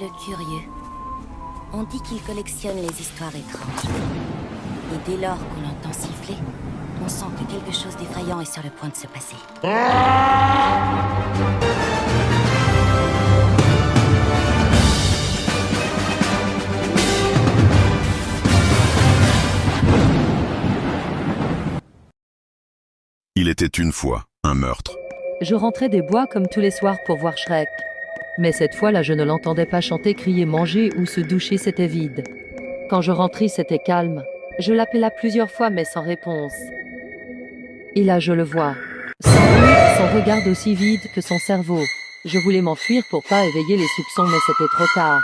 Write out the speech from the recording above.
Le curieux. On dit qu'il collectionne les histoires étranges. Et dès lors qu'on l'entend siffler, on sent que quelque chose d'effrayant est sur le point de se passer. Il était une fois un meurtre. Je rentrais des bois comme tous les soirs pour voir Shrek. Mais cette fois-là, je ne l'entendais pas chanter, crier, manger ou se doucher, c'était vide. Quand je rentrais, c'était calme. Je l'appela plusieurs fois, mais sans réponse. Et là, je le vois. Sans bruit, son regard aussi vide que son cerveau. Je voulais m'enfuir pour pas éveiller les soupçons, mais c'était trop tard.